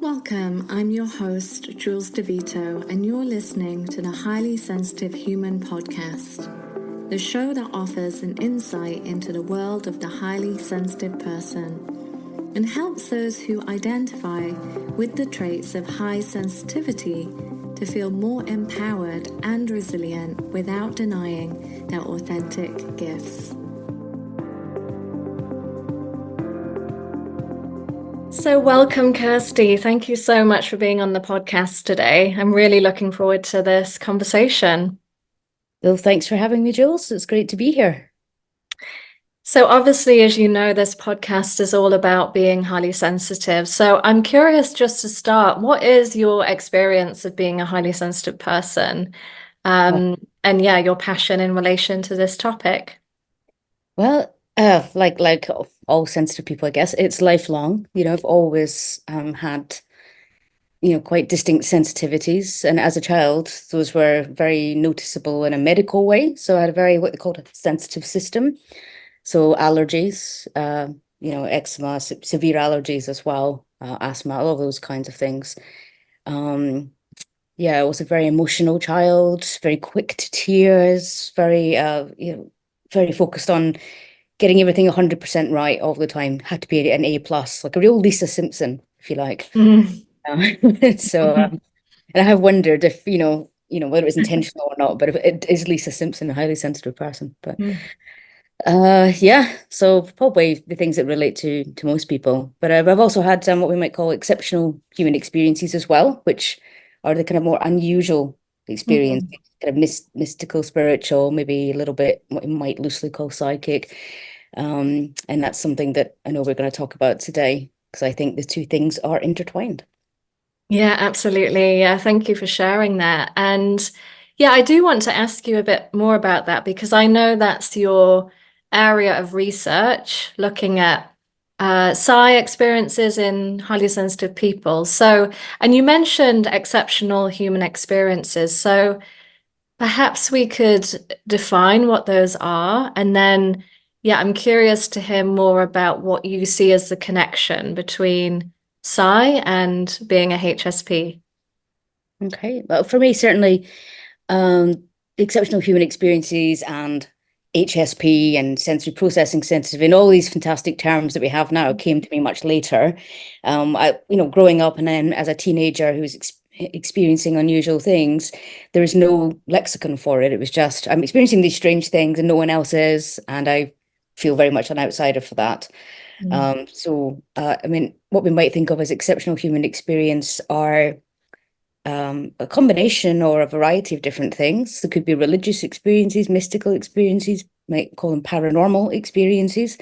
Welcome, I'm your host, Jules De Vitto, and you're listening to the Highly Sensitive Human Podcast, the show that offers an insight into the world of the highly sensitive person and helps those who identify with the traits of high sensitivity to feel more empowered and resilient without denying their authentic gifts. So welcome, Kirsty. Thank you so much for being on the podcast today. I'm really looking forward to this conversation. Well, thanks for having me, Jules. It's great to be here. So obviously, as you know, this podcast is all about being highly sensitive. So I'm curious just to start, what is your experience of being a highly sensitive person? And your passion in relation to this topic? Well, like all sensitive people, I guess, it's lifelong. I've always had, quite distinct sensitivities. And as a child, those were very noticeable in a medical way. So I had a very, what they called a sensitive system. So allergies, eczema, severe allergies as well, asthma, all of those kinds of things. I was a very emotional child, very quick to tears, very focused on getting everything 100% right all the time. Had to be an A plus, like a real Lisa Simpson, if you like. And I have wondered if, whether it was intentional or not, but if it is Lisa Simpson, a highly sensitive person. But so probably the things that relate to most people. But I've also had what we might call exceptional human experiences as well, which are the kind of more unusual experience, kind of mystical, spiritual, maybe a little bit what you might loosely call psychic. And that's something that I know we're going to talk about today, because I think the two things are intertwined. Yeah, absolutely. Yeah, thank you for sharing that. And yeah, I do want to ask you a bit more about that because I know that's your area of research, looking at psi experiences in highly sensitive people. So, and you mentioned exceptional human experiences. So perhaps we could define what those are. And then, yeah, I'm curious to hear more about what you see as the connection between psi and being a HSP. Okay. Well, for me, certainly, exceptional human experiences and HSP and sensory processing sensitive and all these fantastic terms that we have now came to me much later. Growing up and then as a teenager who was experiencing unusual things, there was no lexicon for it. It was just, I'm experiencing these strange things and no one else is, and I feel very much an outsider for that. What we might think of as exceptional human experience are a combination or a variety of different things. There could be religious experiences, mystical experiences, might call them paranormal experiences,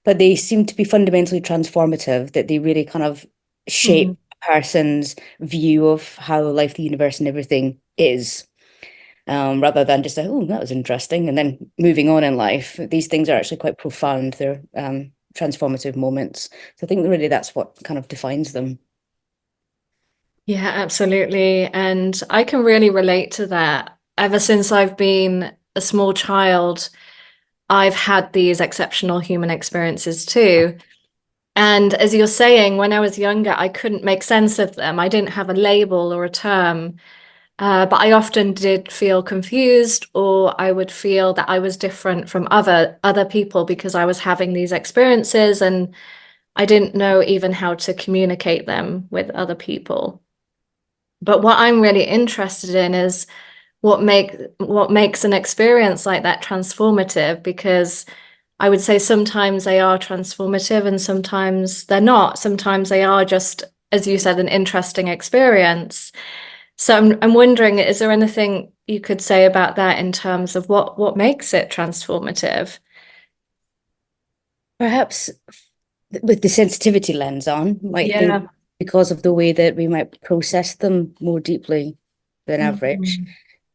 but they seem to be fundamentally transformative, that they really kind of shape a person's view of how life, the universe, and everything is. Rather than just like, oh, that was interesting, and then moving on in life. These things are actually quite profound. They're transformative moments. So I think really that's what kind of defines them. Yeah, absolutely. And I can really relate to that. Ever since I've been a small child, I've had these exceptional human experiences too. And as you're saying, when I was younger, I couldn't make sense of them. I didn't have a label or a term. But I often did feel confused, or I would feel that I was different from other people because I was having these experiences and I didn't know even how to communicate them with other people. But what I'm really interested in is what makes an experience like that transformative, because I would say sometimes they are transformative and sometimes they're not. Sometimes they are just, as you said, an interesting experience. So I'm wondering, is there anything you could say about that in terms of what makes it transformative? Perhaps with the sensitivity lens on, might think because of the way that we might process them more deeply than average,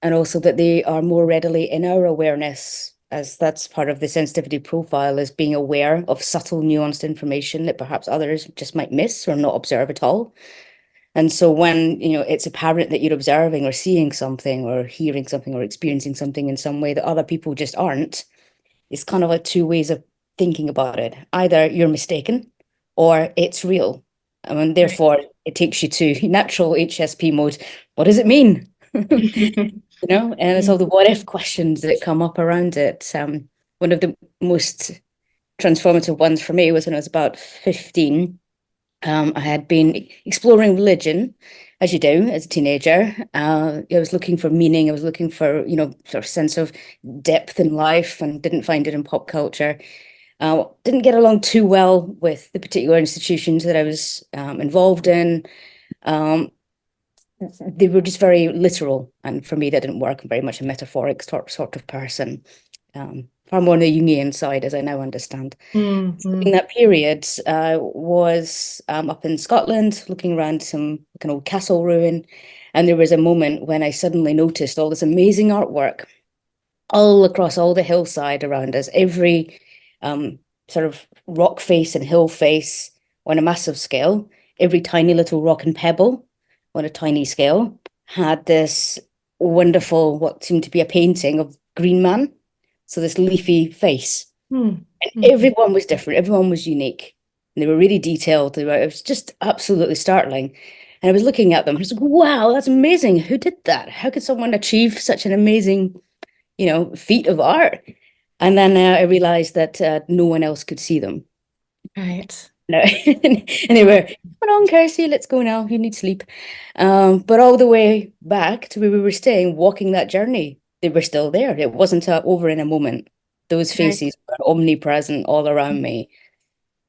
and also that they are more readily in our awareness, as that's part of the sensitivity profile, is being aware of subtle, nuanced information that perhaps others just might miss or not observe at all. And so when, it's apparent that you're observing or seeing something or hearing something or experiencing something in some way that other people just aren't, it's kind of like two ways of thinking about it. Either you're mistaken or it's real. I mean, therefore, it takes you to natural HSP mode. What does it mean? And it's all the what if questions that come up around it. One of the most transformative ones for me was when I was about 15. I had been exploring religion, as you do as a teenager. I was looking for meaning. I was looking for, sort of sense of depth in life, and didn't find it in pop culture. Didn't get along too well with the particular institutions that I was involved in. Um, they were just very literal, and for me, that didn't work. I'm very much a metaphoric sort of person, far more on the Jungian side, as I now understand. In Mm-hmm. that period, was up in Scotland, looking around some like an old castle ruin, and there was a moment when I suddenly noticed all this amazing artwork all across all the hillside around us. Every sort of rock face and hill face on a massive scale, every tiny little rock and pebble on a tiny scale had this wonderful, what seemed to be a painting of Green Man. So this leafy face. And Mm-hmm. everyone was different, everyone was unique. And they were really detailed. It was just absolutely startling. And I was looking at them, I was like, wow, that's amazing. Who did that? How could someone achieve such an amazing, feat of art? And then I realized that no one else could see them. Right. No. And they were, come on, Kirsty, let's go now. You need sleep. But all the way back to where we were staying, walking that journey, they were still there. It wasn't over in a moment. Those Right. faces were omnipresent all around me.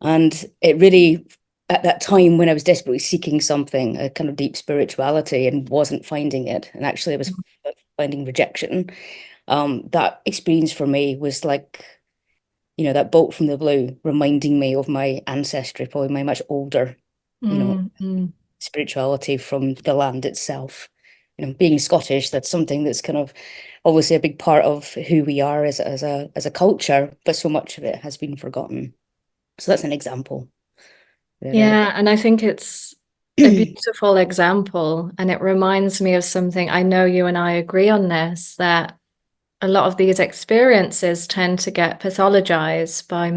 And it really, at that time when I was desperately seeking something, a kind of deep spirituality, and wasn't finding it, and actually I was finding rejection, that experience for me was like, that bolt from the blue, reminding me of my ancestry, probably my much older, you know, Mm-hmm. spirituality from the land itself. Being Scottish, that's something that's kind of obviously a big part of who we are as a culture, but so much of it has been forgotten. So that's an example. That Yeah, and I think it's a beautiful example, and it reminds me of something. I know you and I agree on this, that a lot of these experiences tend to get pathologized by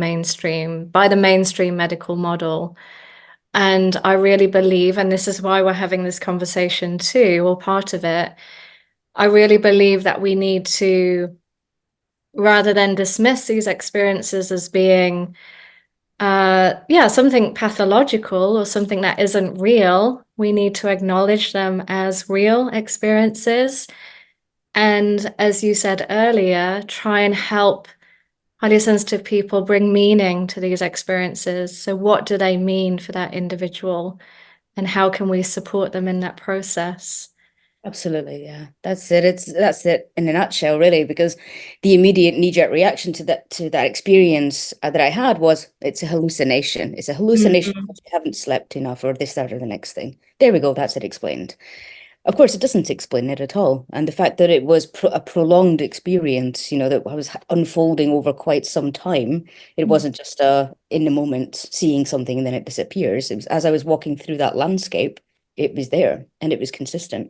the mainstream medical model. And I really believe, and this is why we're having this conversation too, or part of it, I really believe that we need to, rather than dismiss these experiences as being yeah, something pathological or something that isn't real, we need to acknowledge them as real experiences. And as you said earlier, try and help highly sensitive people bring meaning to these experiences. So, what do they mean for that individual? And how can we support them in that process? Absolutely, yeah. That's it in a nutshell, really, because the immediate knee-jerk reaction to that experience that I had was it's a hallucination. It's a hallucination Mm. because you haven't slept enough, or this, that, or the next thing. There we go, that's it explained. Of course, it doesn't explain it at all. And the fact that it was a prolonged experience, that was unfolding over quite some time, it wasn't just in the moment seeing something and then it disappears. It was as I was walking through that landscape, it was there and it was consistent.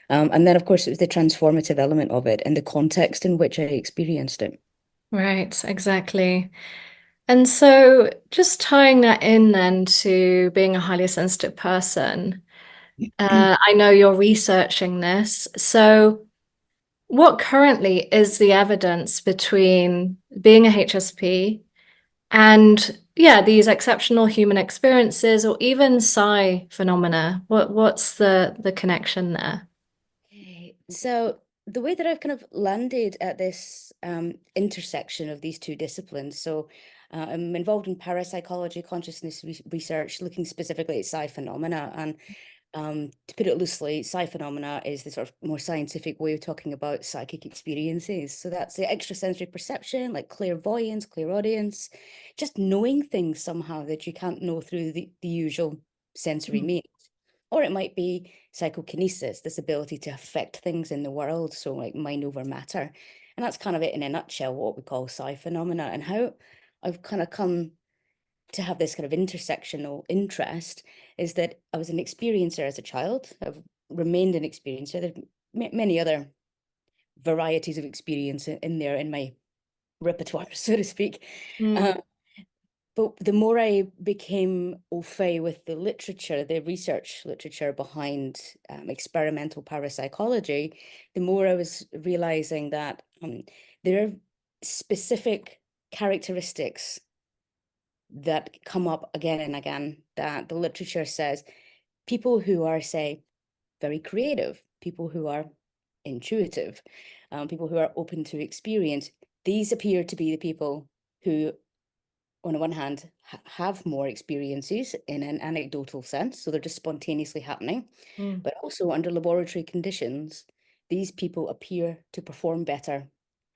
And then, of course, it was the transformative element of it and the context in which I experienced it. Right, exactly. And so, just tying that in then to being a highly sensitive person, I know you're researching this. So, what currently is the evidence between being a HSP and, yeah, these exceptional human experiences or even psi phenomena? What's the connection there? Okay, so the way that I've kind of landed at this intersection of these two disciplines, so I'm involved in parapsychology, consciousness research, looking specifically at psi phenomena. And to put it loosely, psi phenomena is the sort of more scientific way of talking about psychic experiences. So that's the extrasensory perception, like clairvoyance, clairaudience, just knowing things somehow that you can't know through the usual sensory means. Or it might be psychokinesis, this ability to affect things in the world, so like mind over matter. And that's kind of it in a nutshell, what we call psi phenomena, and how I've kind of come to have this kind of intersectional interest is that I was an experiencer as a child. I've remained an experiencer. There's many other varieties of experience in there in my repertoire, so to speak. Mm. Uh, But the more I became au fait with the literature, the research literature behind experimental parapsychology, the more I was realizing that there are specific characteristics that come up again and again that the literature says people who are, say, very creative, people who are intuitive, people who are open to experience, these appear to be the people who on the one hand, have more experiences in an anecdotal sense, so they're just spontaneously happening, Mm, but also under laboratory conditions, these people appear to perform better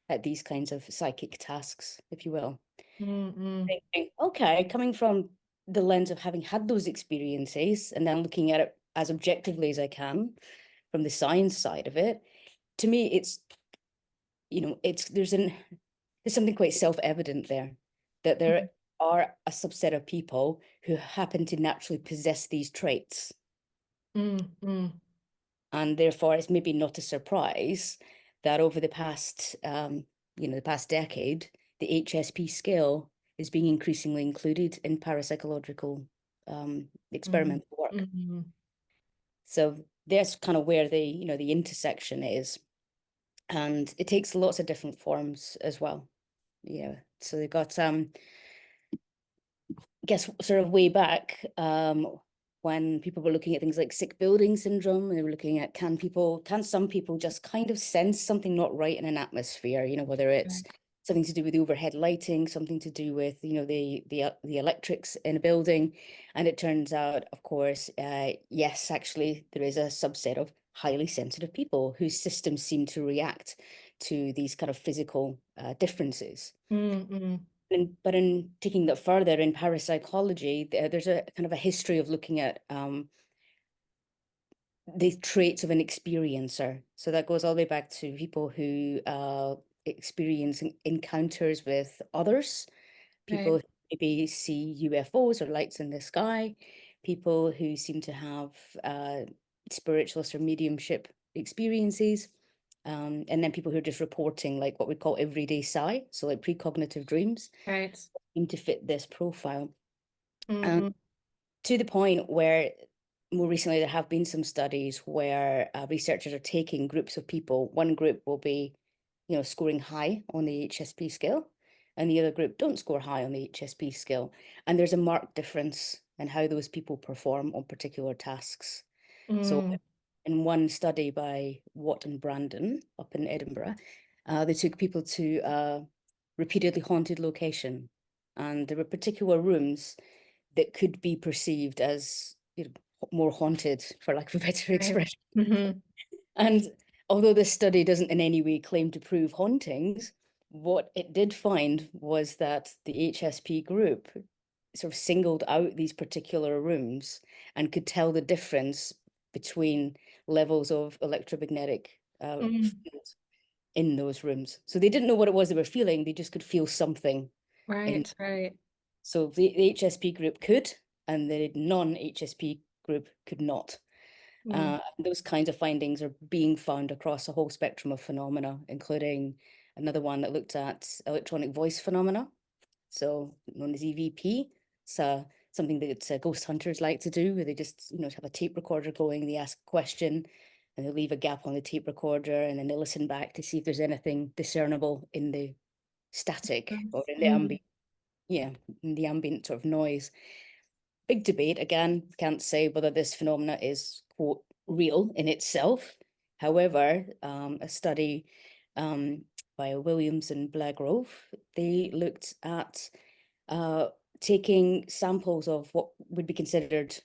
at these kinds of psychic tasks, if you will. mm, mm. Thinking, okay, coming from the lens of having had those experiences and then looking at it as objectively as I can from the science side of it, to me, it's, it's there's something quite self-evident there, that there are a subset of people who happen to naturally possess these traits. Mm, mm. And therefore, it's maybe not a surprise that over the past decade, the HSP scale is being increasingly included in parapsychological Mm, experimental work. mm. So that's kind of where the intersection is. And it takes lots of different forms as well. Yeah. So they've got guess sort of way back when people were looking at things like sick building syndrome, and they were looking at can some people just kind of sense something not right in an atmosphere, whether it's Right. something to do with the overhead lighting, something to do with, the electrics in a building. And it turns out, of course, yes, actually, there is a subset of highly sensitive people whose systems seem to react to these kind of physical differences. Mm, mm. But in taking that further in parapsychology, there's a kind of a history of looking at the traits of an experiencer. So that goes all the way back to people who experience encounters with others, people Right, who maybe see UFOs or lights in the sky, people who seem to have spiritualist or mediumship experiences. And then people who are just reporting like what we call everyday psi, so like precognitive dreams, right. seem to fit this profile. Mm, And mm. to the point where more recently there have been some studies where researchers are taking groups of people. One group will be, scoring high on the HSP scale, and the other group don't score high on the HSP scale. And there's a marked difference in how those people perform on particular tasks. So Mm. in one study by Watt and Brandon up in Edinburgh, they took people to a repeatedly haunted location, and there were particular rooms that could be perceived as, more haunted, for lack of a better Right. expression. Hmm. And although this study doesn't in any way claim to prove hauntings, what it did find was that the HSP group sort of singled out these particular rooms and could tell the difference between levels of electromagnetic Mm. fields in those rooms. So they didn't know what it was they were feeling, they just could feel something in. Right, right. So the HSP group could, and the non-HSP group could not. Mm. Those kinds of findings are being found across a whole spectrum of phenomena, including another one that looked at electronic voice phenomena, so known as EVP. So something that ghost hunters like to do, where they just, have a tape recorder going, they ask a question, and they leave a gap on the tape recorder, and then they listen back to see if there's anything discernible in the static or in the Mm. ambient, yeah, in the ambient sort of noise. Big debate again. Can't say whether this phenomena is, quote, real in itself. However, a study by Williams and Blagrove, they looked at uh, taking samples of what would be considered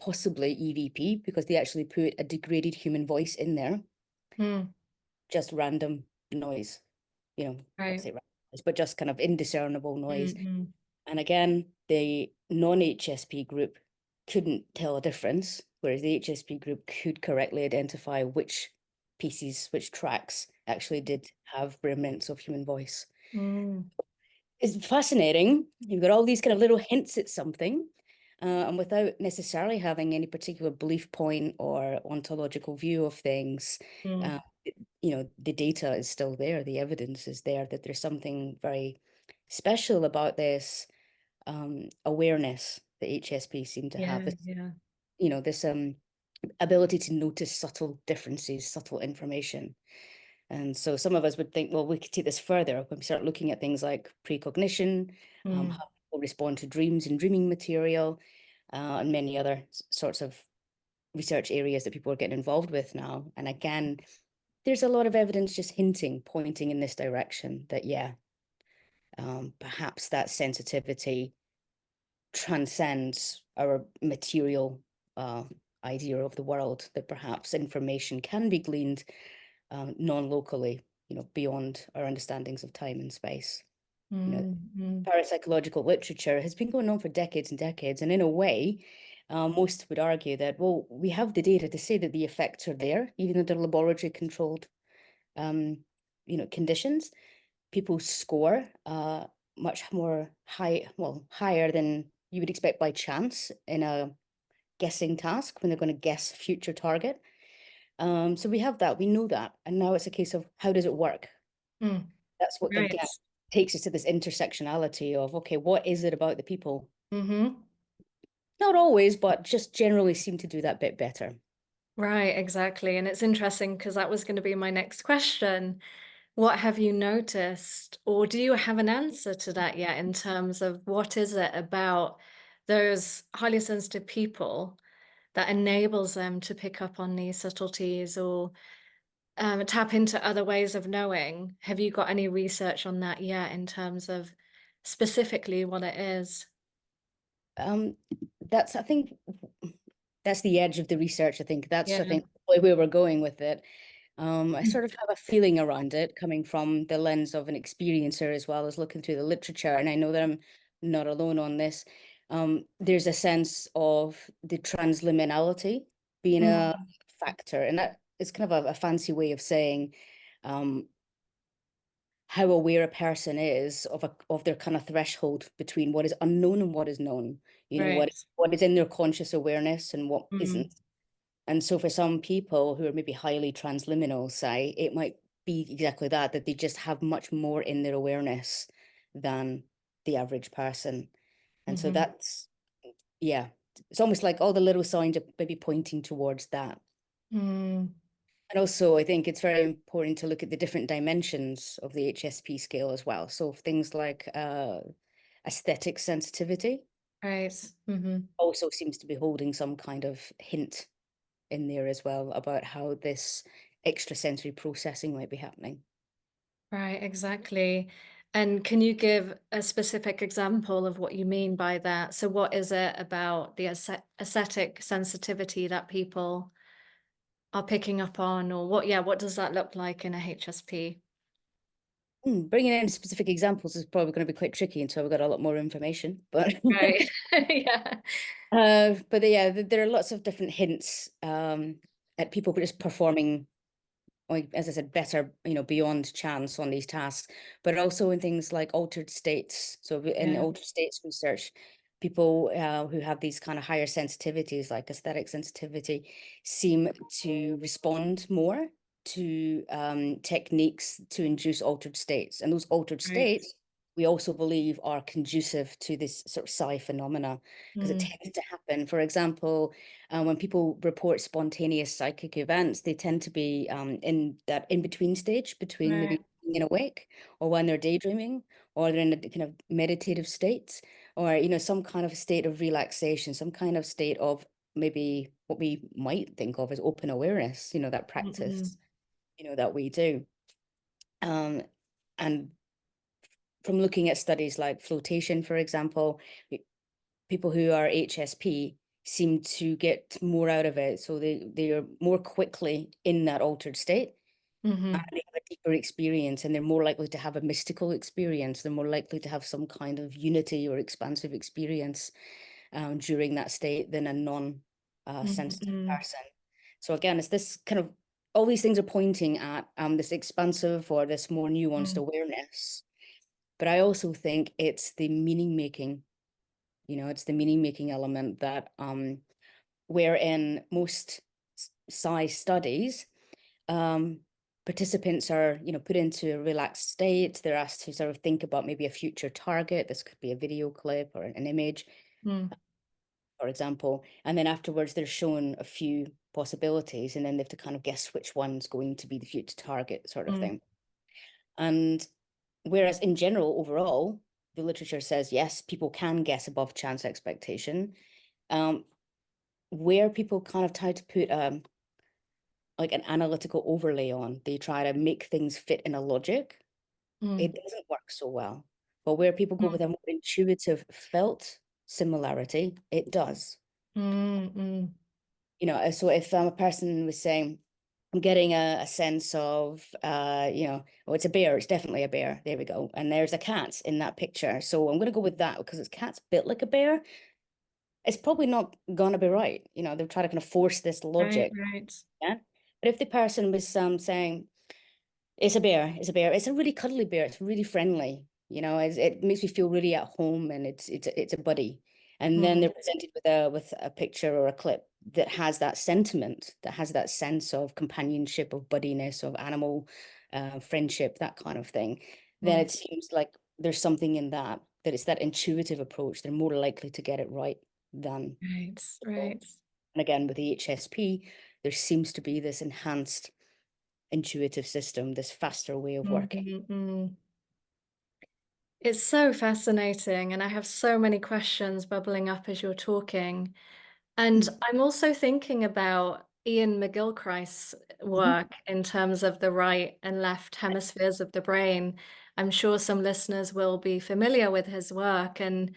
possibly EVP, because they actually put a degraded human voice in there, Mm. just random noise, not Right. say random noise, but just kind of indiscernible noise. Mm, And again, the non-HSP group couldn't tell a difference, whereas the HSP group could correctly identify which pieces, which tracks actually did have remnants of human voice. mm, It's fascinating. You've got all these kind of little hints at something, and without necessarily having any particular belief point or ontological view of things, uh, mm, the data is still there, the evidence is there that there's something very special about this. awareness that HSP seem to have. Yeah, This, yeah. this ability to notice subtle differences, subtle information. And so some of us would think, well, we could take this further when we start looking at things like precognition, Mm, how people respond to dreams and dreaming material, and many other sorts of research areas that people are getting involved with now. And again, there's a lot of evidence just hinting, pointing in this direction that, yeah, perhaps that sensitivity transcends our material idea of the world, that perhaps information can be gleaned non-locally, beyond our understandings of time and space. You know, mm, mm, parapsychological literature has been going on for decades and decades, and in a way, most would argue that, well, we have the data to say that the effects are there, even though they're laboratory controlled, um, conditions. People score much more higher than you would expect by chance in a guessing task when they're going to guess future target. So we have that, we know that, and now it's a case of how does it work? mm. That's what Right. again takes us to this intersectionality of, okay, what is it about the people? Mm-hmm. Not always, but just generally seem to do that bit better. Right, exactly. And it's interesting because that was going to be my next question. What have you noticed, or do you have an answer to that yet in terms of what is it about those highly sensitive people that enables them to pick up on these subtleties or tap into other ways of knowing? Have you got any research on that yet in terms of specifically what it is? Um, I think, that's the edge of the research. I Yeah. think, where we're going with it. I sort of have a feeling around it coming from the lens of an experiencer as well as looking through the literature. And I know that I'm not alone on this. There's a sense of the transliminality being a Mm, factor. And that is kind of a fancy way of saying um, how aware a person is of their kind of threshold between what is unknown and what is known. right. What is in their conscious awareness and what isn't. Mm, And so for some people who are maybe highly transliminal, say, it might be exactly that, that they just have much more in their awareness than the average person. And so hmm yeah, it's almost like all the little signs are maybe pointing towards that. mm, And also, I think it's very important to look at the different dimensions of the HSP scale as well. So things like aesthetic sensitivity right. Hmm also seems to be holding some kind of hint in there as well about how this extrasensory processing might be happening. Right, exactly. And can you give a specific example of what you mean by that? So, what is it about the aesthetic sensitivity that people are picking up on, or what, yeah, what does that look like in a HSP? Bringing in specific examples is probably going to be quite tricky until we've got a lot more information. But Right. Yeah. yeah, there are lots of different hints at people just performing, like, as I said, better, beyond chance on these tasks, but also in things like altered states. So in Yeah. altered states research, people who have these kind of higher sensitivities, like aesthetic sensitivity, seem to respond more to techniques to induce altered states. And those altered Right. states, we also believe are conducive to this sort of psi phenomena because it Mm, tends to happen. For example, when people report spontaneous psychic events, they tend to be in that in-between stage between right. maybe being awake or when they're daydreaming or they're in a kind of meditative state or, some kind of state of relaxation, some kind of state of maybe what we might think of as open awareness, that Mm-mm. practice, that we do. Um, and from looking at studies like flotation, for example, people who are HSP seem to get more out of it. So they are more quickly in that altered state and Mm-hmm. they have a deeper experience and they're more likely to have a mystical experience. They're more likely to have some kind of unity or expansive experience during that state than a non-sensitive Mm-mm. person. So again, it's this kind of all these things are pointing at this expansive or this more nuanced Mm. awareness. But I also think it's the meaning making, it's the meaning making element that wherein most psi studies, um, participants are, put into a relaxed state. They're asked to sort of think about maybe a future target. This could be a video clip or an image, Mm, for example. And then afterwards, they're shown a few possibilities, and then they have to kind of guess which one's going to be the future target, sort of mm, thing. And whereas in general, overall, the literature says yes, people can guess above chance expectation. Um, where people kind of try to put like an analytical overlay on, they try to make things fit in a logic. mm, It doesn't work so well. But where people go with a more intuitive felt similarity, it does. mm, mm, So if a person was saying, I'm getting a sense of, oh, it's a bear, it's definitely a bear. There we go. And there's a cat in that picture. So I'm going to go with that because it's cat's built like a bear. It's probably not going to be right. They're trying to kind of force this right, logic. right. Yeah. But if the person was saying, it's a bear. It's a bear. It's a really cuddly bear. It's really friendly. It makes me feel really at home, and it's a buddy. And then they're Mm, presented with a picture or a clip that has that sentiment, that has that sense of companionship, of buddiness, of animal friendship, that kind of thing. Then mm, it seems like there's something in that it's that intuitive approach. They're more likely to get it right than right, people. right. And again, with the HSP, there seems to be this enhanced intuitive system, this faster way of Mm, working. mm, mm. It's so fascinating, and I have so many questions bubbling up as you're talking. And Mhm. I'm also thinking about Ian McGilchrist's Mhm. work in terms of the right and left hemispheres of the brain. I'm sure some listeners will be familiar with his work, and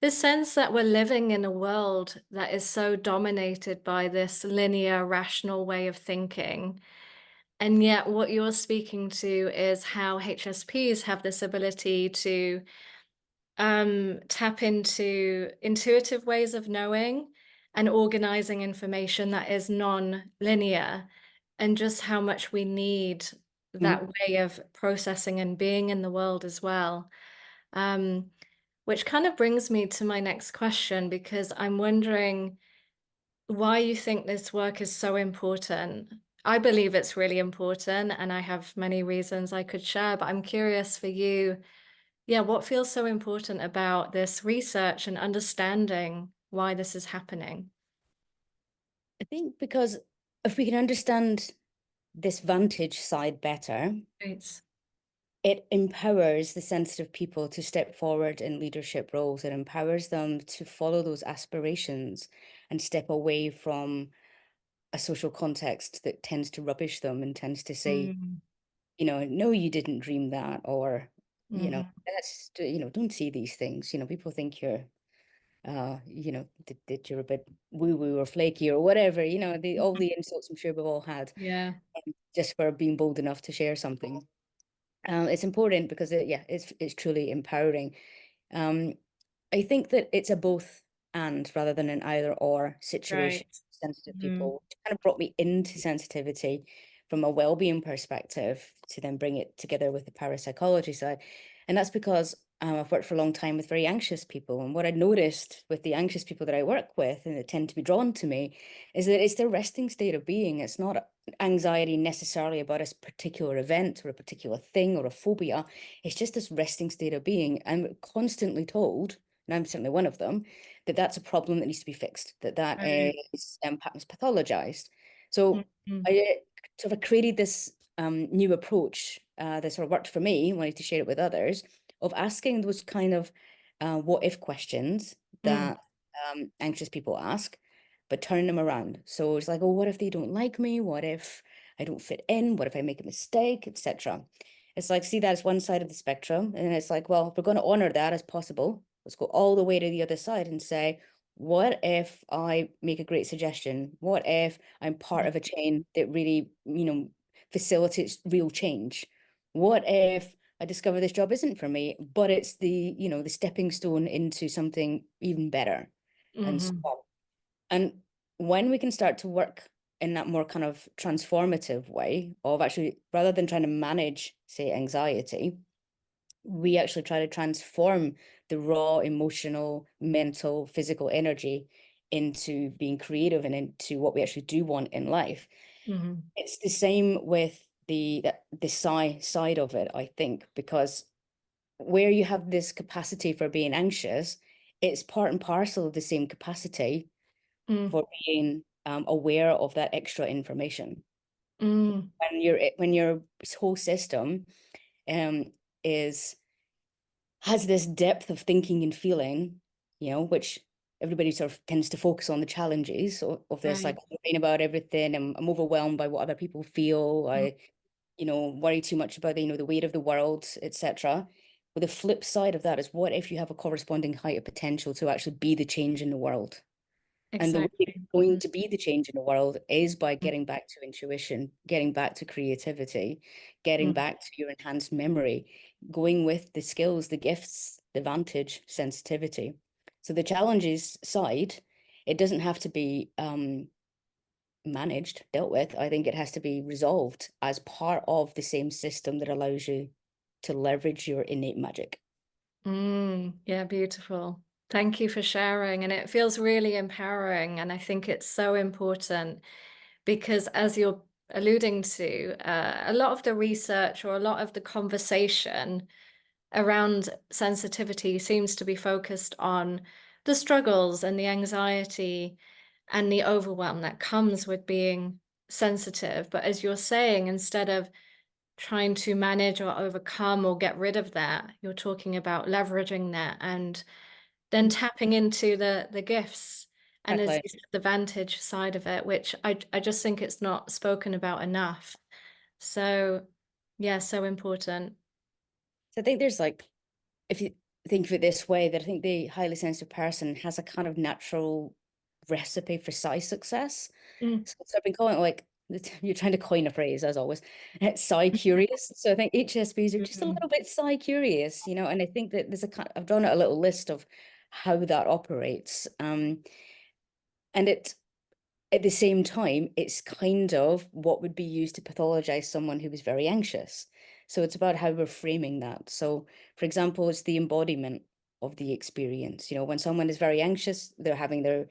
the sense that we're living in a world that is so dominated by this linear, rational way of thinking. And yet, what you're speaking to is how HSPs have this ability to tap into intuitive ways of knowing and organizing information that is non-linear, and just how much we need that Mhm. way of processing and being in the world as well. Um, which kind of brings me to my next question, because I'm wondering why you think this work is so important. I believe it's really important, and I have many reasons I could share, but I'm curious for you, yeah, what feels so important about this research and understanding why this is happening? I think because if we can understand this vantage side better, Right. it empowers the sensitive people to step forward in leadership roles. It empowers them to follow those aspirations and step away from a social context that tends to rubbish them and tends to say, Mm, no, you didn't dream that, or, hmm. don't see these things. People think you're that you're a bit woo-woo or flaky or whatever, all the insults I'm sure we've all had Yeah, just for being bold enough to share something. It's important because it's truly empowering. Um, I think that it's a both and rather than an either or situation. right. Sensitive Mm, people kind of brought me into sensitivity from a well-being perspective to then bring it together with the parapsychology side. And that's because I've worked for a long time with very anxious people. And what I noticed with the anxious people that I work with and that tend to be drawn to me is that it's their resting state of being. It's not anxiety necessarily about a particular event or a particular thing or a phobia. It's just this resting state of being. I'm constantly told, and I'm certainly one of them, that that's a problem that needs to be fixed, that right. is pathologized. So Mm, I sort of created this new approach that sort of worked for me, wanted to share it with others, of asking those kind of what if questions mm, that anxious people ask, but turn them around. So it's like, oh, what if they don't like me? What if I don't fit in? What if I make a mistake, etc. It's like, see that as one side of the spectrum. And it's like, well, if we're going to honor that as possible, let's go all the way to the other side and say, what if I make a great suggestion? What if I'm part mm, of a chain that really, facilitates real change? What if I discover this job isn't for me, but it's the stepping stone into something even better and so mhm, on. And when we can start to work in that more kind of transformative way of actually, rather than trying to manage, say, anxiety, we actually try to transform the raw emotional, mental, physical energy into being creative and into what we actually do want in life. mhm, It's the same with the psi side of it, I think, because where you have this capacity for being anxious, it's part and parcel of the same capacity Mm, for being aware of that extra information. mm, When your whole system um, is has this depth of thinking and feeling, which everybody sort of tends to focus on the challenges of this, like right. I'm worrying about everything, I'm overwhelmed by what other people feel, Mm, worry too much about the weight of the world, etc. But the flip side of that is, what if you have a corresponding height of potential to actually be the change in the world? And the way you're exactly. going Mm, to be the change in the world is by mm, getting back to intuition, getting back to creativity, getting mm, back to your enhanced memory, going with the skills, the gifts, the vantage, sensitivity. So the challenges side, it doesn't have to be managed, dealt with. I think it has to be resolved as part of the same system that allows you to leverage your innate magic. yeah, beautiful. Thank you for sharing. And it feels really empowering. And I think it's so important because, as you're alluding to, a lot of the research or a lot of the conversation around sensitivity seems to be focused on the struggles and the anxiety and the overwhelm that comes with being sensitive. But as you're saying, instead of trying to manage or overcome or get rid of that, you're talking about leveraging that and then tapping into the gifts and, as Exactly. you said, the vantage side of it, which I just think it's not spoken about enough. So yeah, so important. So I think there's like, if you think of it this way, that I think the highly sensitive person has a kind of natural recipe for psi success. Mm, So I've been calling it like, you're trying to coin a phrase as always, it's psi curious. So I think HSPs are just a mm, little bit psi curious, and I think that there's a kind, I've drawn out a little list of how that operates. And at the same time, it's kind of what would be used to pathologize someone who was very anxious. So it's about how we're framing that. So, for example, it's the embodiment of the experience. When someone is very anxious, they're having their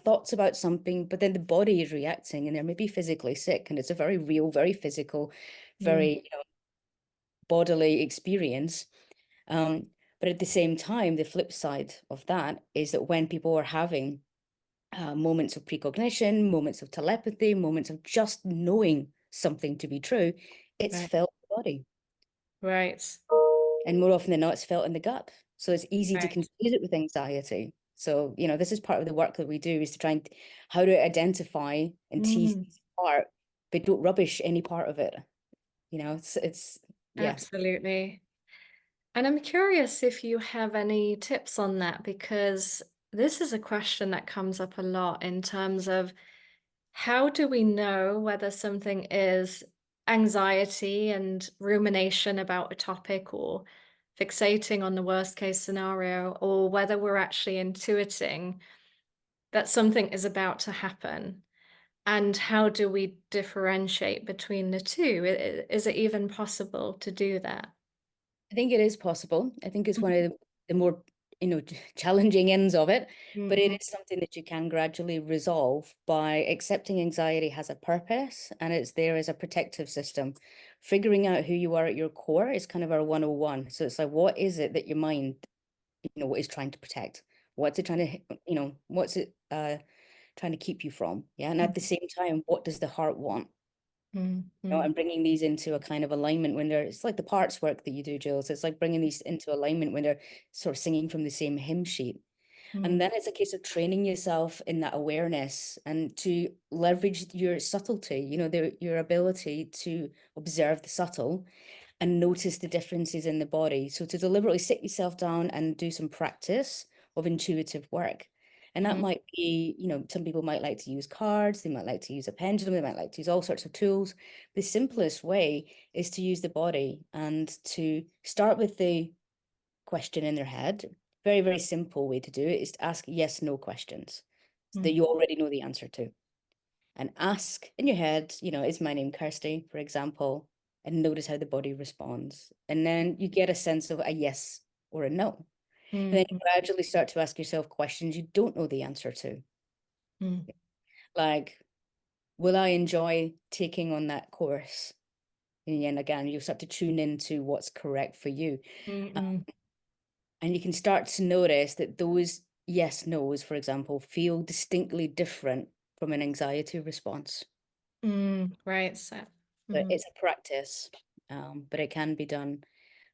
thoughts about something, but then the body is reacting and they're maybe physically sick. And it's a very real, very physical, mm, very bodily experience. Um, but at the same time, the flip side of that is that when people are having moments of precognition, moments of telepathy, moments of just knowing something to be true, it's right, felt in the body. right, And more often than not, it's felt in the gut. So it's easy to right. confuse it with anxiety. So, this is part of the work that we do, is to try and how to identify and tease Mm, these apart, but don't rubbish any part of it. Yeah. absolutely. And I'm curious if you have any tips on that, because this is a question that comes up a lot in terms of how do we know whether something is anxiety and rumination about a topic or fixating on the worst case scenario, or whether we're actually intuiting that something is about to happen? And how do we differentiate between the two? Is it even possible to do that? I think it is possible. I think it's one of the more, challenging ends of it, but Mm, it is something that you can gradually resolve by accepting anxiety has a purpose and it's there as a protective system. Figuring out who you are at your core is kind of our 101. So it's like, what is it that your mind, what is trying to protect? What's it trying to, what's it trying to keep you from? Yeah. And at the same time, what does the heart want? mm, mm, And bringing these into a kind of alignment when it's like the parts work that you do, Jules. It's like bringing these into alignment when they're sort of singing from the same hymn sheet. And mm, then it's a case of training yourself in that awareness and to leverage your subtlety, your ability to observe the subtle and notice the differences in the body. So to deliberately sit yourself down and do some practice of intuitive work. And that mm, might be, some people might like to use cards, they might like to use a pendulum, they might like to use all sorts of tools. The simplest way is to use the body and to start with the question in their head. Very, very simple way to do it is to ask yes, no questions that mm, you already know the answer to. And ask in your head, is my name Kirsty, for example, and notice how the body responds. And then you get a sense of a yes or a no. And then you mm, gradually start to ask yourself questions you don't know the answer to. mm, Like, will I enjoy taking on that course? And again, you'll start to tune into what's correct for you. Mm-mm. And you can start to notice that those yes, no's, for example, feel distinctly different from an anxiety response. Right. So, But mhm. it's a practice, but it can be done.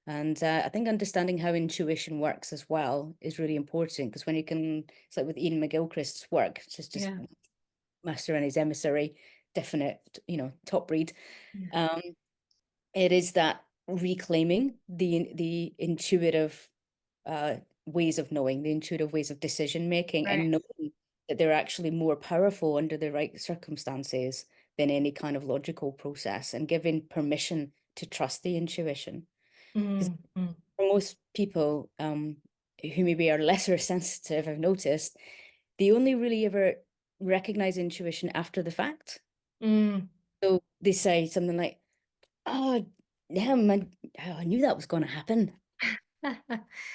And I think understanding how intuition works as well is really important because when you can, it's like with Ian McGilchrist's work, it's just Yeah. master and his emissary, definite, top breed. Yeah. Um, it is that reclaiming the intuitive uh, ways of knowing, the intuitive ways of decision making, and Right. knowing that they're actually more powerful under the right circumstances than any kind of logical process, and giving permission to trust the intuition. Because Mm-mm. for most people who maybe are lesser sensitive, I've noticed, they only really ever recognize intuition after the fact. Mm. So they say something like, "Oh, damn, I knew that was going to happen.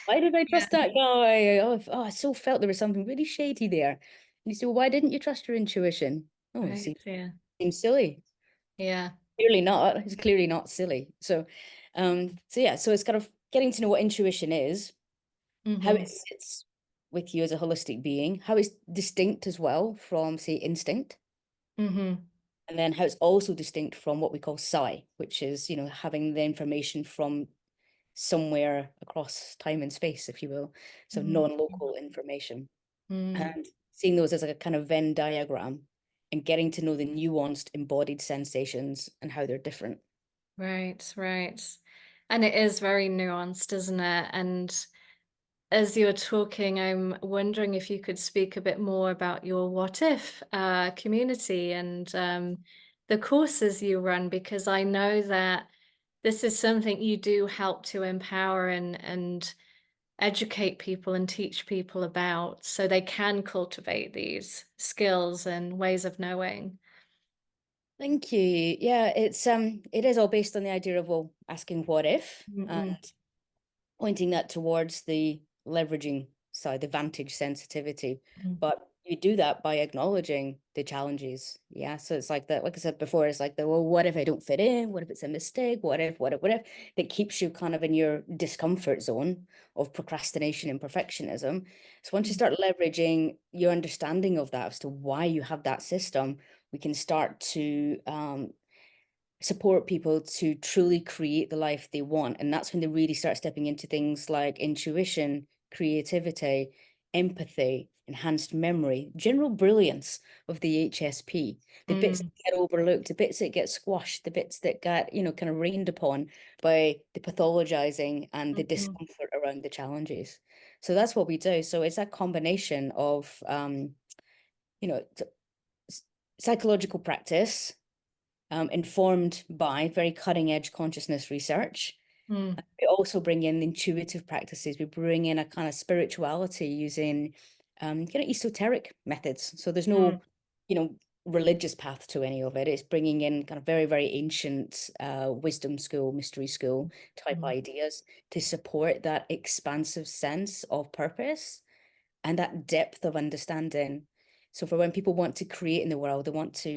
Why did I Yeah. trust that guy? I so felt there was something really shady there." And you say, "Well, why didn't you trust your intuition?" "Oh, it Right. Yeah. seems silly." Yeah. Clearly not. It's clearly not silly. So yeah, so it's kind of getting to know what intuition is, how it Mm-hmm. sits with you as a holistic being, how it's distinct as well from, say, instinct, Mm-hmm. and then how it's also distinct from what we call psi, which is, having the information from somewhere across time and space, if you will. So Mm-hmm. non-local information. Mm. And seeing those as like a kind of Venn diagram and getting to know the nuanced embodied sensations and how they're different. Right. Right. And it is very nuanced, isn't it? And as you're talking, I'm wondering if you could speak a bit more about your what if community and the courses you run, because I know that this is something you do help to empower and educate people and teach people about so they can cultivate these skills and ways of knowing. Thank you. Yeah, it is all based on the idea of, well, asking what if and Mm-mm. pointing that towards the leveraging side, the vantage sensitivity. But you do that by acknowledging the challenges. Yeah. So it's like that, like I said before, it's like the, well, what if I don't fit in? What if it's a mistake? What if that keeps you kind of in your discomfort zone of procrastination and perfectionism. So once you start leveraging your understanding of that as to why you have that system, we can start to support people to truly create the life they want. And that's when they really start stepping into things like intuition, creativity, empathy, enhanced memory, general brilliance of the HSP, the bits that Mm. get overlooked, the bits that get squashed, the bits that get, kind of rained upon by the pathologizing and the Mhm. discomfort around the challenges. So that's what we do. So it's that combination of, you know, psychological practice informed by very cutting edge consciousness research. Mm. We also bring in intuitive practices. We bring in a kind of spirituality using kind of esoteric methods. So there's no, Mm. you know, religious path to any of it. It's bringing in kind of very, very ancient wisdom school, mystery school type Mm. ideas to support that expansive sense of purpose and that depth of understanding. So for when people want to create in the world, they want to,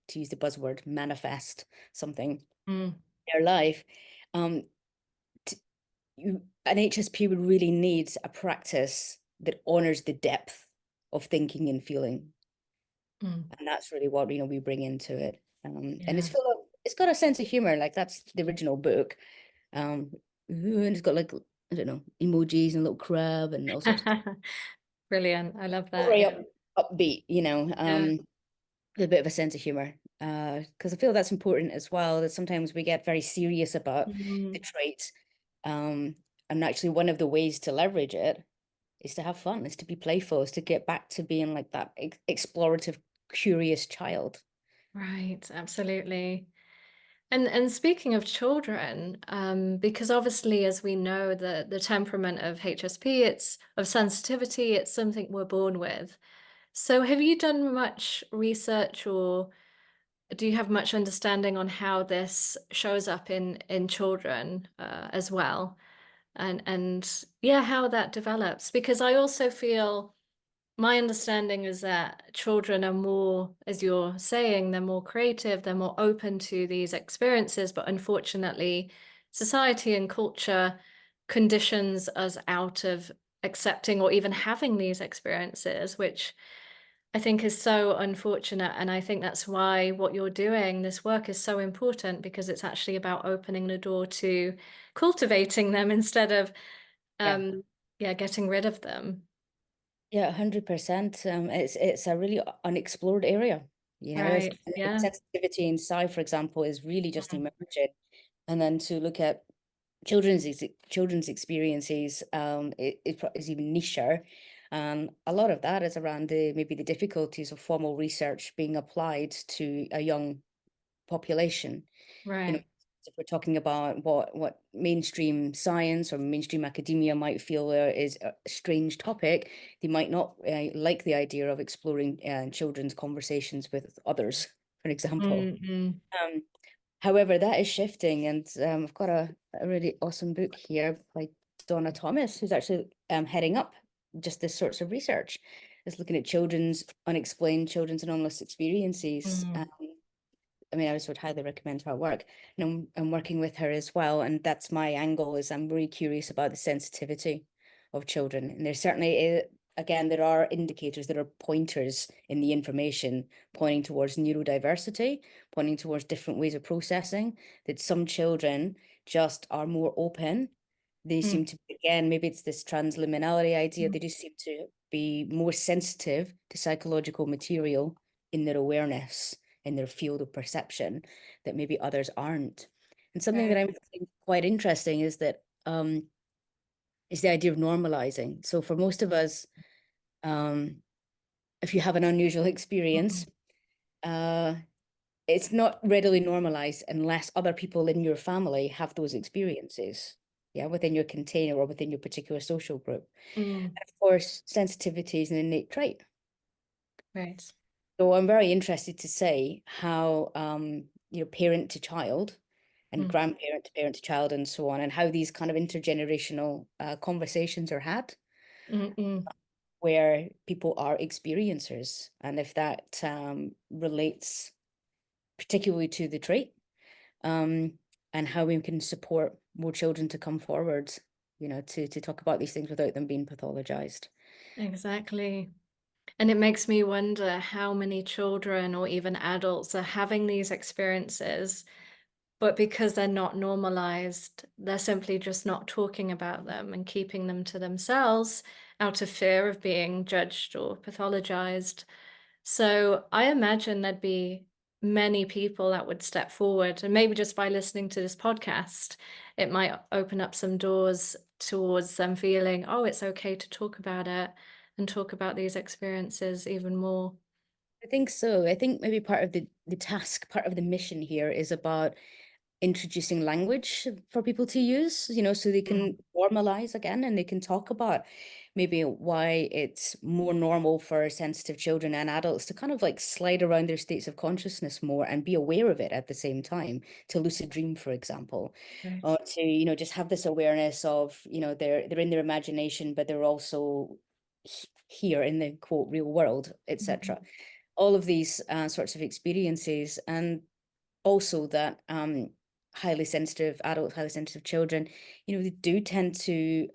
to use the buzzword, manifest something in Mm. their life. Um, an HSP would really need a practice that honors the depth of thinking and feeling. Mm. And that's really what, we bring into it. And Yeah. it's got a sense of humor, like that's the original book. And it's got like, I don't know, emojis and a little crab and all sorts of Brilliant. I love that. very Yeah. upbeat, Yeah. with a bit of a sense of humor. Because I feel that's important as well, that sometimes we get very serious about the Mm. trait. Um, and actually one of the ways to leverage it is to have fun, is to be playful, is to get back to being like that explorative, curious child. Right. Absolutely. And speaking of children, because obviously, as we know, the temperament of HSP, it's of sensitivity, it's something we're born with. So have you done much research or do you have much understanding on how this shows up in children as well? And yeah, how that develops? Because I also feel my understanding is that children are more, as you're saying, they're more creative, they're more open to these experiences, but unfortunately, society and culture conditions us out of accepting or even having these experiences, which I think is so unfortunate. And I think that's why what you're doing, this work is so important because it's actually about opening the door to cultivating them instead of, Yeah. um, yeah, getting rid of them. Yeah, 100%. It's a really unexplored area. As Right. Yeah. sensitivity in Psi, for example, is really just emerging. And then to look at children's experiences, it is even nicher. And a lot of that is around the maybe the difficulties of formal research being applied to a young population. you know, Right. if we're talking about what mainstream science or mainstream academia might feel is a strange topic, they might not like the idea of exploring children's conversations with others, for example. Mm-mm. Um, However, that is shifting, and I've got a really awesome book here by Donna Thomas, who's actually heading up just this sorts of research. Is looking at children's anomalous experiences. Mm. I mean, I just would highly recommend her work. And I'm working with her as well. And that's my angle is I'm really curious about the sensitivity of children. And there's certainly, again, there are indicators, there are pointers in the information pointing towards neurodiversity, pointing towards different ways of processing, that some children just are more open. They Mm. seem to, again, maybe it's this transliminality idea. Mm. They just seem to be more sensitive to psychological material in their awareness, in their field of perception, that maybe others aren't. And something that Right. I'm finding quite interesting is the idea of normalizing. So for most of us, um, if you have an unusual experience, Mm. uh, it's not readily normalized unless other people in your family have those experiences, yeah, within your container or within your particular social group. Mm. And of course, sensitivity is an innate trait. Right. So I'm very interested to see how parent to child and Mm. grandparent to parent to child and so on, and how these kind of intergenerational conversations are had, Mm-mm. where people are experiencers, and if that relates particularly to the trait, um, and how we can support more children to come forward, to talk about these things without them being pathologized. Exactly. And it makes me wonder how many children or even adults are having these experiences, but because they're not normalized, they're simply just not talking about them and keeping them to themselves out of fear of being judged or pathologized. So I imagine there'd be many people that would step forward, and maybe just by listening to this podcast, it might open up some doors towards them feeling, oh, it's okay to talk about it and talk about these experiences even more. I think so. I think maybe part of the task, part of the mission here is about introducing language for people to use, so they can Mm. formalize again and they can talk about maybe why it's more normal for sensitive children and adults to kind of like slide around their states of consciousness more and be aware of it at the same time, to lucid dream, for example, or Right. to, just have this awareness of, they're in their imagination, but they're also here in the quote real world, etc. Mhm. All of these sorts of experiences, and also that highly sensitive adults, highly sensitive children, they do tend to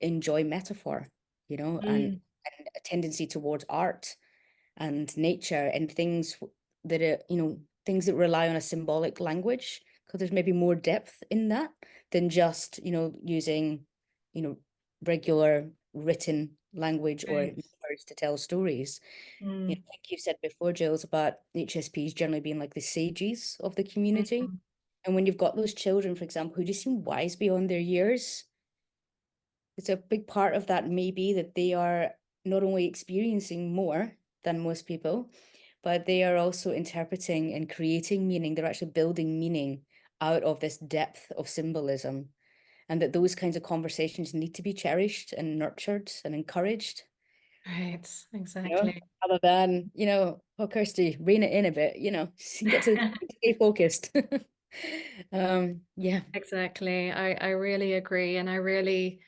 enjoy metaphor, Mm. and a tendency towards art and nature and things that are, things that rely on a symbolic language, because there's maybe more depth in that than just, using, you know, regular written language or Right. numbers to tell stories. Mm. Like you said before, Jules, about HSPs generally being like the sages of the community. Mm. And when you've got those children, for example, who just seem wise beyond their years, it's a big part of that may be that they are not only experiencing more than most people, but they are also interpreting and creating meaning. They're actually building meaning out of this depth of symbolism. And that those kinds of conversations need to be cherished and nurtured and encouraged, Right. you know, Exactly. other than, oh, Kirsty, rein it in a bit, get to stay focused. Yeah. Exactly. I really agree. And I really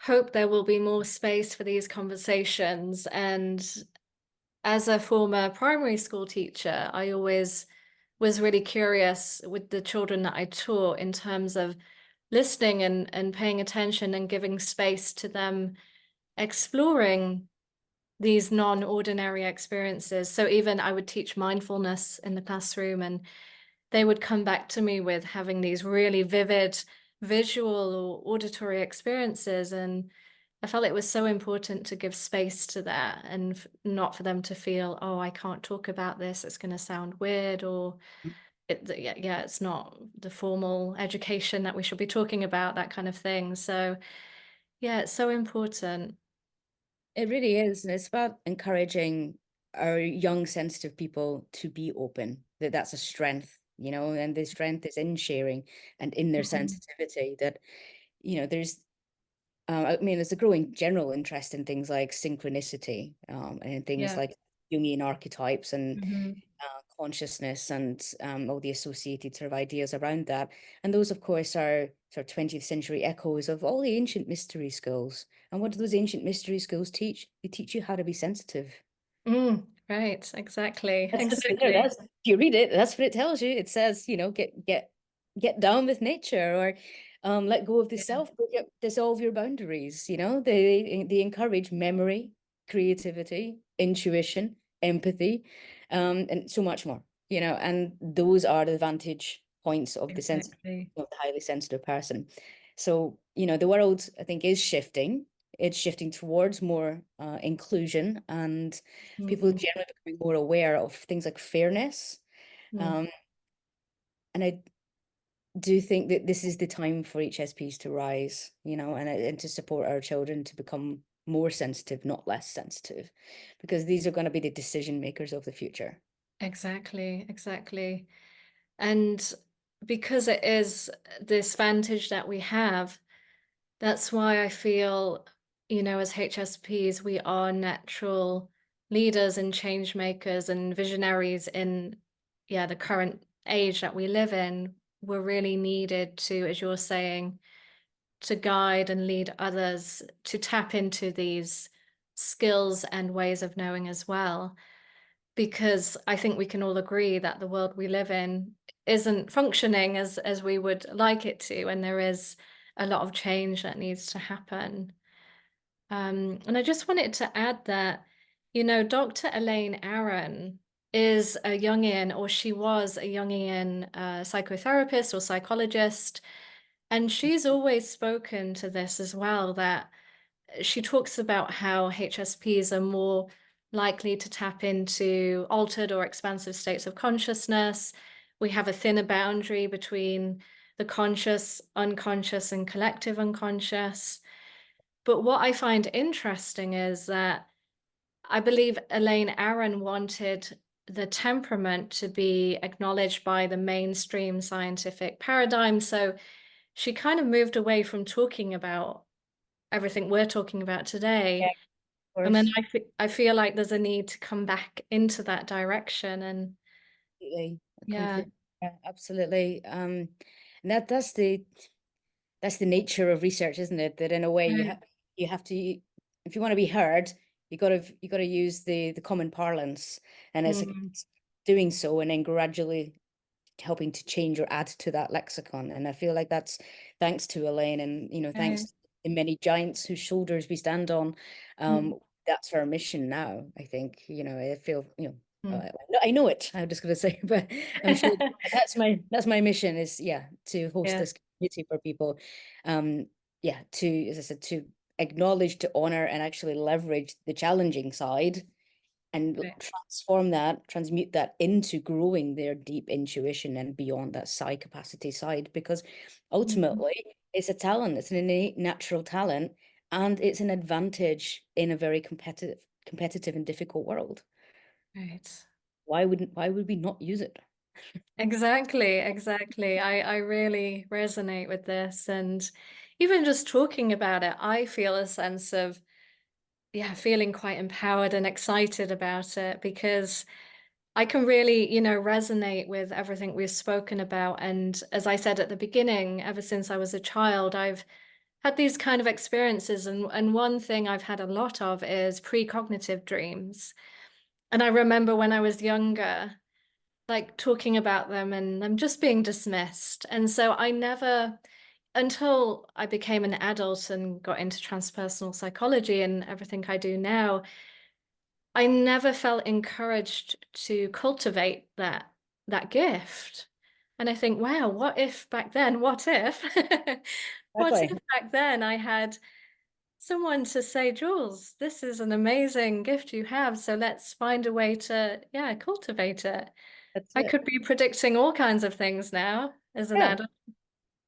hope there will be more space for these conversations. And as a former primary school teacher, I always was really curious with the children that I taught in terms of listening and paying attention and giving space to them exploring these non-ordinary experiences. So even I would teach mindfulness in the classroom, and they would come back to me with having these really vivid visual or auditory experiences. And I felt it was so important to give space to that and not for them to feel, oh, I can't talk about this. It's going to sound weird, or yeah, it's not the formal education that we should be talking about, that kind of thing. So yeah, it's so important. It really is. And it's about encouraging our young, sensitive people to be open, that that's a strength, and the strength is in sharing and in their Mhm. sensitivity. That, there's, I mean, there's a growing general interest in things like synchronicity, and things Yeah. like Jungian archetypes and Mhm. consciousness and all the associated sort of ideas around that. And those, of course, are sort of 20th century echoes of all the ancient mystery schools. And what do those ancient mystery schools teach? They teach you how to be sensitive. Right, exactly, That's just there. exactly. If you read it, that's what it tells you. It says, get down with nature, or let go of the Yeah, self, but dissolve your boundaries. They encourage memory, creativity, intuition, empathy, and so much more. And those are the vantage points of exactly. of the highly sensitive person. So, the world, I think, is shifting. It's shifting towards more inclusion, and people Hmm. generally becoming more aware of things like fairness. Mm. Um, and I do think that this is the time for HSPs to rise, and to support our children to become more sensitive, not less sensitive, because these are going to be the decision makers of the future. Exactly, exactly. And because it is this vantage that we have, that's why I feel, as HSPs, we are natural leaders and change makers and visionaries in, yeah, the current age that we live in. We're really needed to, as you're saying, to guide and lead others to tap into these skills and ways of knowing as well. Because I think we can all agree that the world we live in isn't functioning as we would like it to, and there is a lot of change that needs to happen. And I just wanted to add that, Dr. Elaine Aron is a Jungian, or she was a Jungian psychotherapist or psychologist, and she's always spoken to this as well, that she talks about how HSPs are more likely to tap into altered or expansive states of consciousness. We have a thinner boundary between the conscious, unconscious, and collective unconscious. But what I find interesting is that I believe Elaine Aron wanted the temperament to be acknowledged by the mainstream scientific paradigm. So she kind of moved away from talking about everything we're talking about Yeah, today. of And then course. I feel like there's a need to come back into that direction. And Completely, yeah, completely, yeah, absolutely. And that's the nature of research, isn't it? That in a way right. you have to, if you want to be heard, you got to use the common parlance, and Mm, it's doing so, and then gradually helping to change or add to that lexicon. And I feel like that's thanks to Elaine, and thanks right. to the many giants whose shoulders we stand on. Mm, That's our mission now. I think, I feel, mm. I know it. I'm just going to say, but I'm sure that's my mission is, yeah, to host Yeah, this community for people. Yeah, to, as I said, to acknowledge, to honor, and actually leverage the challenging side, and right. transmute that into growing their deep intuition and beyond that psi capacity side. Because Mhm. ultimately, it's a talent, it's an innate natural talent, and it's an advantage in a very competitive and difficult world. Right. Why would we not use it? Exactly, exactly. I really resonate with this. And even just talking about it, I feel a sense of, yeah, feeling quite empowered and excited about it because I can really, resonate with everything we've spoken about. And as I said at the beginning, ever since I was a child, I've had these kind of experiences, and one thing I've had a lot of is precognitive dreams. And I remember when I was younger, like talking about them and them just being dismissed. And so I never, until I became an adult and got into transpersonal psychology and everything I do now, I never felt encouraged to cultivate that gift. And I think, wow, what if back then, what if? What if Exactly. back then I had someone to say, Jules, this is an amazing gift you have, so let's find a way to, yeah, cultivate it. That's I it. could be predicting all kinds of things now as an Yeah. adult.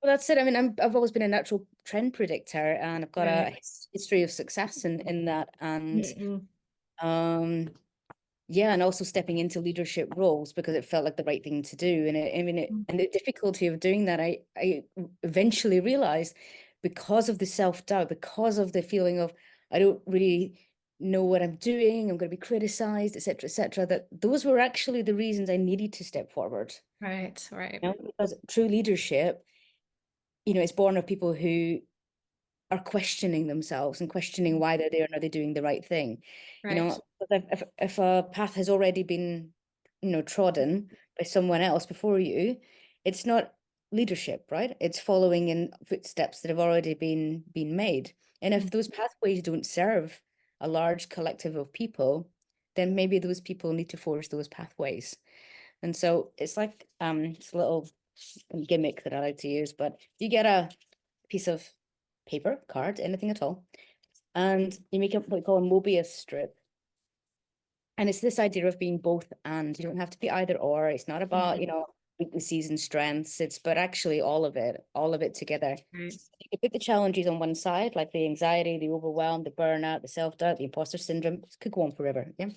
Well, that's it. I mean, I've always been a natural trend predictor, and I've got a Right. history of success in that. And Mm-mm. um, yeah, and also stepping into leadership roles because it felt like the right thing to do. And and the difficulty of doing that, I eventually realized because of the self-doubt, because of the feeling of I don't really know what I'm doing, I'm going to be criticized, etc., that those were actually the reasons I needed to step forward. Right, right. Because true leadership, is born of people who are questioning themselves and questioning why they're there and are they doing the right thing. Right. If a path has already been, trodden by someone else before you, it's not leadership, right? It's following in footsteps that have already been made. And if those pathways don't serve a large collective of people, then maybe those people need to force those pathways. And so it's like it's a little gimmick that I like to use, but you get a piece of paper, card, anything at all, and you make up what we call a Mobius strip. And it's this idea of being both and. You don't have to be either or. It's not about, Mm. weaknesses and strengths. It's but actually all of it together. Right. You could put the challenges on one side, like the anxiety, the overwhelm, the burnout, the self-doubt, the imposter syndrome. It could go on forever. Yeah.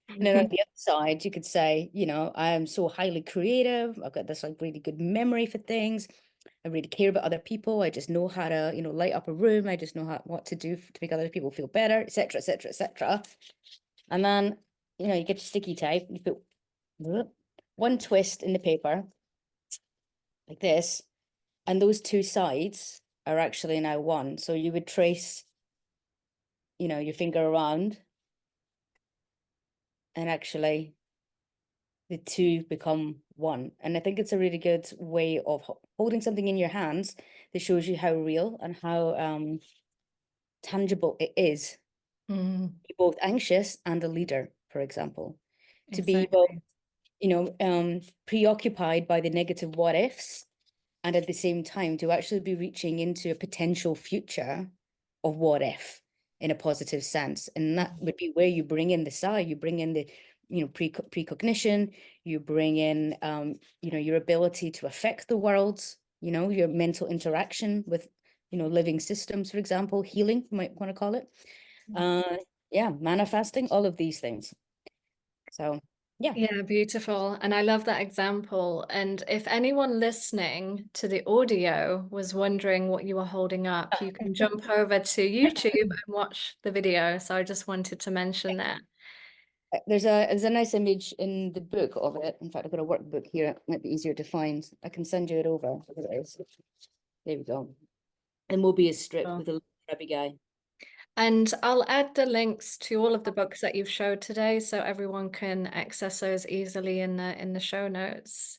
And then on the other side, you could say, I am so highly creative. I've got this like really good memory for things. I really care about other people. I just know how to, light up a room. I just know what to do to make other people feel better, etc., etc., etc. And then, you get your sticky tape. You put one twist in the paper like this, and those two sides are actually now one. So you would trace, your finger around, and actually the two become one. And I think it's a really good way of holding something in your hands that shows you how real and how tangible it is Mm. to be both anxious and a leader, for example, to be both, Exactly. preoccupied by the negative what ifs and at the same time to actually be reaching into a potential future of what if in a positive sense. And that would be where you bring in the side, you bring in the, precognition, you bring in, your ability to affect the world, your mental interaction with, living systems, for example, healing, you might want to call it. Uh, yeah, manifesting, all of these things. So, yeah. Yeah, beautiful. And I love that example. And if anyone listening to the audio was wondering what you were holding up, you can jump over to YouTube and watch the video. So I just wanted to mention that. There's a nice image in the book of it. In fact, I've got a workbook here. It might be easier to find. I can send you it over. There it is. There we go. A Mobius strip with a little grubby guy. And I'll add the links to all of the books that you've showed today so everyone can access those easily in the show notes.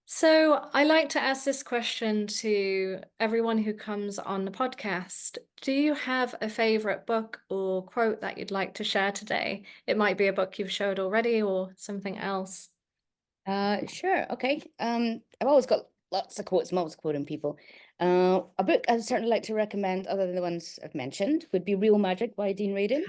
So I like to ask this question to everyone who comes on the podcast. Do you have a favorite book or quote that you'd like to share today? It might be a book you've showed already or something else. Sure. Okay. I've always got lots of quotes. I'm always quoting people. A book I'd certainly like to recommend, other than the ones I've mentioned, would be Real Magic by Dean Radin.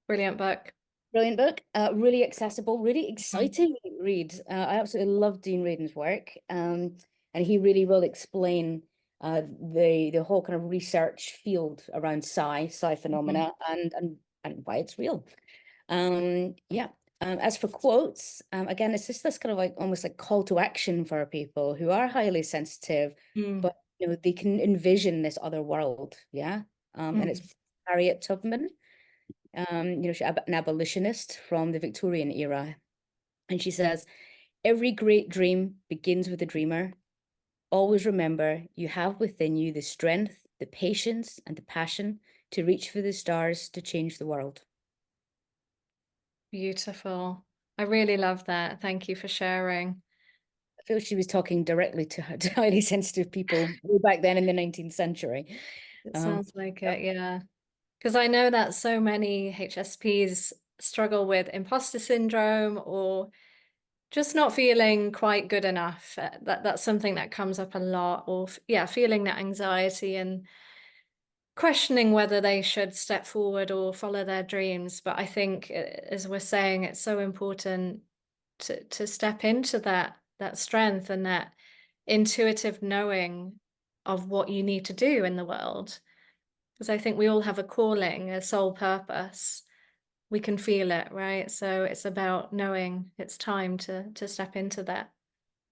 Brilliant book. Brilliant book, really accessible, really Mm. exciting read. I absolutely love Dean Radin's work, and he really will explain the whole kind of research field around psi Mhm. phenomena, and why it's real. Yeah. As for quotes, again, it's just this kind of like almost like call to action for people who are highly sensitive, Mm. but they can envision this other world. Yeah. And Mm. it's Harriet Tubman. She's an abolitionist from the Victorian era. And she says, every great dream begins with a dreamer. Always remember you have within you the strength, the patience and the passion to reach for the stars to change the world. Beautiful. I really love that. Thank you for sharing. I feel she was talking directly to highly sensitive people way back then in the 19th century. It Um, sounds like it, yeah. Because I know that so many HSPs struggle with imposter syndrome or just not feeling quite good enough. That's something that comes up a lot, or yeah, feeling that anxiety and questioning whether they should step forward or follow their dreams. But I think, as we're saying, it's so important to step into that strength and that intuitive knowing of what you need to do in the world. Because I think we all have a calling, a soul purpose. We can feel it, right? So it's about knowing it's time to step into that.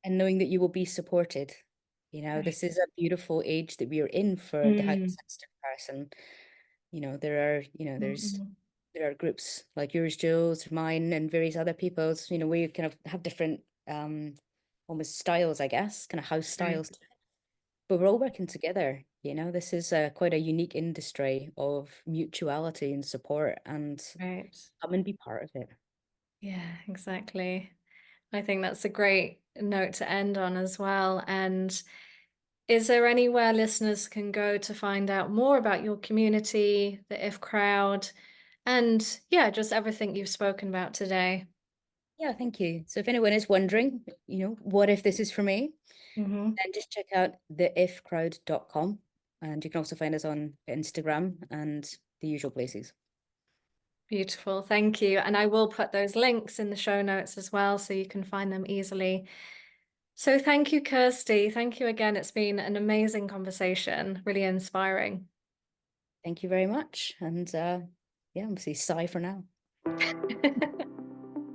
and knowing that you will be supported. Right. This is a beautiful age that we are in for the highly Mm. sensitive person. There are, Mm-mm. there are groups like yours, Jules, mine, and various other people's. We kind of have different almost styles, I guess, kind of house Right. styles, but we're all working together. This is quite a unique industry of mutuality and support, and Right. come and be part of it. Yeah, exactly. I think that's a great note to end on as well. And is there anywhere listeners can go to find out more about your community, the If crowd, and yeah, just everything you've spoken about today? Yeah, thank you. So if anyone is wondering, what if this is for me, Hmm. then just check out theifcrowd.com, and you can also find us on Instagram and the usual places. Beautiful. Thank you. And I will put those links in the show notes as well so you can find them easily. So thank you, Kirsty. Thank you again. It's been an amazing conversation, really inspiring. Thank you very much. And yeah, I'm say sigh for now.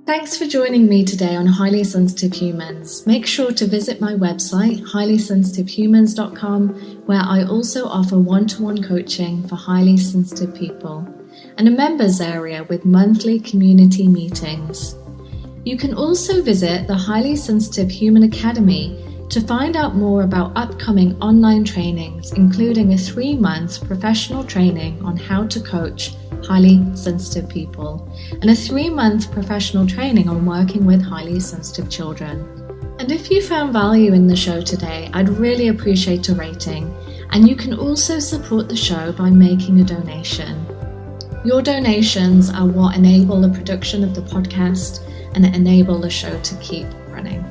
Thanks for joining me today on Highly Sensitive Humans. Make sure to visit my website, highlysensitivehumans.com, where I also offer one-to-one coaching for highly sensitive people and a members area with monthly community meetings. You can also visit the Highly Sensitive Human Academy to find out more about upcoming online trainings, including a 3-month professional training on how to coach highly sensitive people and a 3-month professional training on working with highly sensitive children. And if you found value in the show today, I'd really appreciate a rating. And you can also support the show by making a donation. Your donations are what enable the production of the podcast and enable the show to keep running.